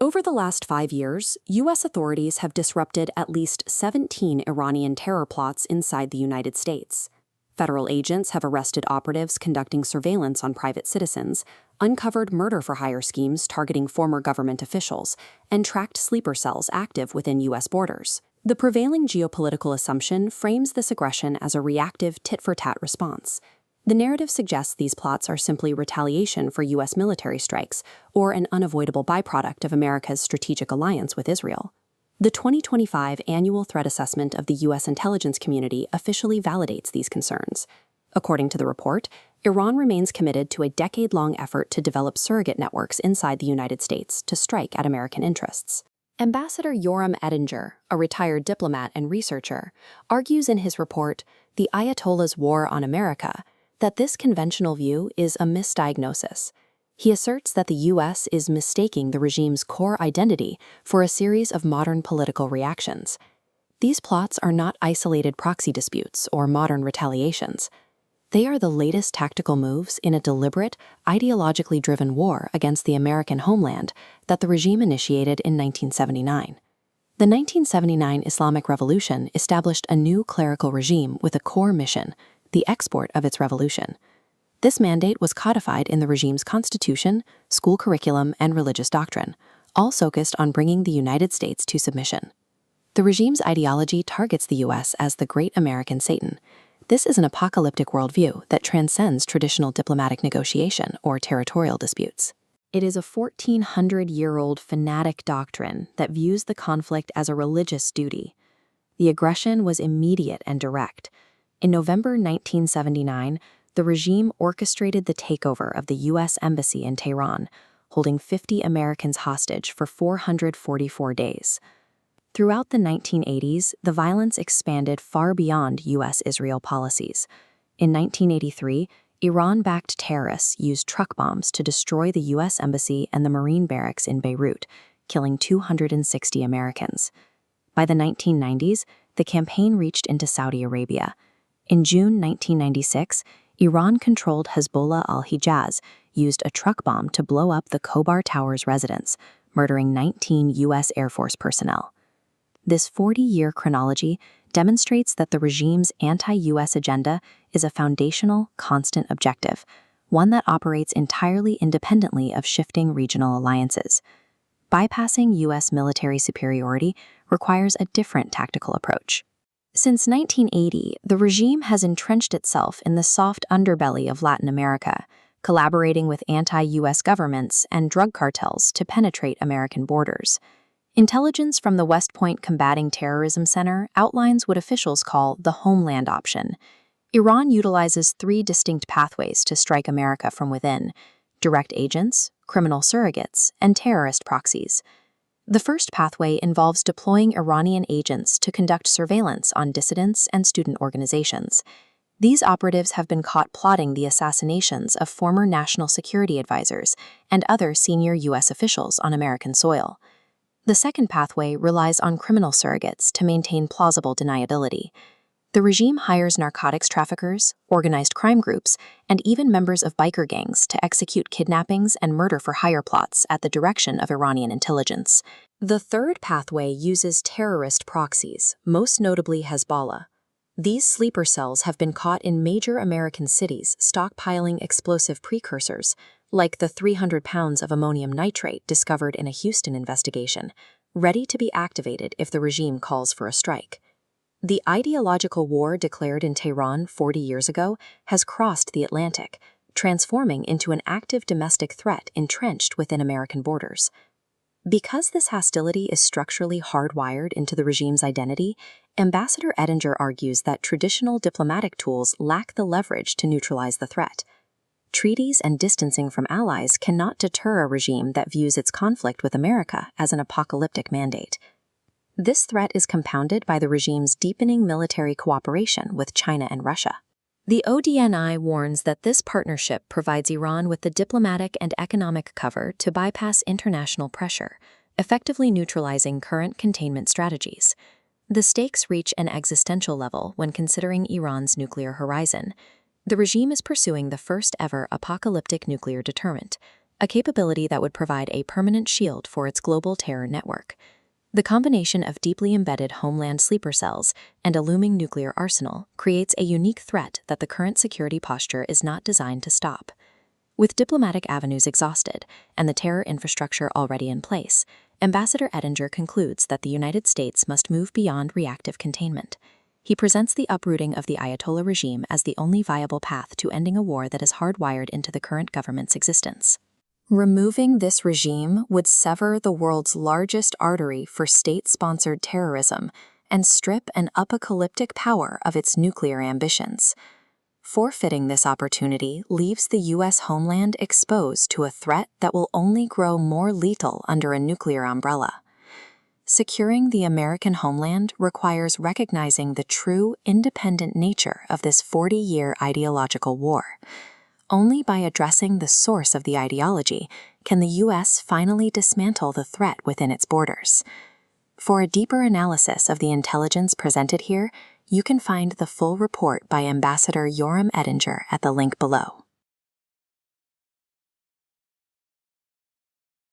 Over the last 5 years, U.S. authorities have disrupted at least 17 Iranian terror plots inside the United States. Federal agents have arrested operatives conducting surveillance on private citizens, uncovered murder-for-hire schemes targeting former government officials, and tracked sleeper cells active within U.S. borders. The prevailing geopolitical assumption frames this aggression as a reactive tit-for-tat response. The narrative suggests these plots are simply retaliation for U.S. military strikes or an unavoidable byproduct of America's strategic alliance with Israel. The 2025 Annual Threat Assessment of the U.S. intelligence community officially validates these concerns. According to the report, Iran remains committed to a decade-long effort to develop surrogate networks inside the United States to strike at American interests. Ambassador Yoram Ettinger, a retired diplomat and researcher, argues in his report, The Ayatollah's War on America, that this conventional view is a misdiagnosis. He asserts that the U.S. is mistaking the regime's core identity for a series of modern political reactions. These plots are not isolated proxy disputes or modern retaliations. They are the latest tactical moves in a deliberate, ideologically driven war against the American homeland that the regime initiated in 1979. The 1979 Islamic Revolution established a new clerical regime with a core mission, the export of its revolution. This mandate was codified in the regime's constitution, school curriculum, and religious doctrine, all focused on bringing the United States to submission. The regime's ideology targets the U.S. as the great American Satan. This is an apocalyptic worldview that transcends traditional diplomatic negotiation or territorial disputes. It is a 1,400-year-old fanatic doctrine that views the conflict as a religious duty. The aggression was immediate and direct. In November 1979, the regime orchestrated the takeover of the U.S. Embassy in Tehran, holding 50 Americans hostage for 444 days. Throughout the 1980s, the violence expanded far beyond U.S.-Israel policies. In 1983, Iran-backed terrorists used truck bombs to destroy the U.S. Embassy and the Marine barracks in Beirut, killing 260 Americans. By the 1990s, the campaign reached into Saudi Arabia. In June 1996, Iran-controlled Hezbollah al-Hijaz used a truck bomb to blow up the Khobar Towers residence, murdering 19 U.S. Air Force personnel. This 40-year chronology demonstrates that the regime's anti-U.S. agenda is a foundational, constant objective, one that operates entirely independently of shifting regional alliances. Bypassing U.S. military superiority requires a different tactical approach. Since 1980, the regime has entrenched itself in the soft underbelly of Latin America, collaborating with anti-U.S. governments and drug cartels to penetrate American borders. Intelligence from the West Point Combatting Terrorism Center outlines what officials call the homeland option. Iran utilizes 3 distinct pathways to strike America from within: direct agents, criminal surrogates, and terrorist proxies. The first pathway involves deploying Iranian agents to conduct surveillance on dissidents and student organizations. These operatives have been caught plotting the assassinations of former national security advisors and other senior U.S. officials on American soil. The second pathway relies on criminal surrogates to maintain plausible deniability. The regime hires narcotics traffickers, organized crime groups, and even members of biker gangs to execute kidnappings and murder-for-hire plots at the direction of Iranian intelligence. The third pathway uses terrorist proxies, most notably Hezbollah. These sleeper cells have been caught in major American cities stockpiling explosive precursors, like the 300 pounds of ammonium nitrate discovered in a Houston investigation, ready to be activated if the regime calls for a strike. The ideological war declared in Tehran 40 years ago has crossed the Atlantic, transforming into an active domestic threat entrenched within American borders. Because this hostility is structurally hardwired into the regime's identity, Ambassador Ettinger argues that traditional diplomatic tools lack the leverage to neutralize the threat. Treaties and distancing from allies cannot deter a regime that views its conflict with America as an apocalyptic mandate. This threat is compounded by the regime's deepening military cooperation with China and Russia. The ODNI warns that this partnership provides Iran with the diplomatic and economic cover to bypass international pressure, effectively neutralizing current containment strategies. The stakes reach an existential level when considering Iran's nuclear horizon. The regime is pursuing the first-ever apocalyptic nuclear deterrent, a capability that would provide a permanent shield for its global terror network. The combination of deeply embedded homeland sleeper cells and a looming nuclear arsenal creates a unique threat that the current security posture is not designed to stop. With diplomatic avenues exhausted and the terror infrastructure already in place, Ambassador Ettinger concludes that the United States must move beyond reactive containment. He presents the uprooting of the Ayatollah regime as the only viable path to ending a war that is hardwired into the current government's existence. Removing this regime would sever the world's largest artery for state-sponsored terrorism and strip an apocalyptic power of its nuclear ambitions. Forfeiting this opportunity leaves the U.S. homeland exposed to a threat that will only grow more lethal under a nuclear umbrella. Securing the American homeland requires recognizing the true, independent nature of this 40-year ideological war. Only by addressing the source of the ideology can the U.S. finally dismantle the threat within its borders. For a deeper analysis of the intelligence presented here, you can find the full report by Ambassador Yoram Ettinger at the link below.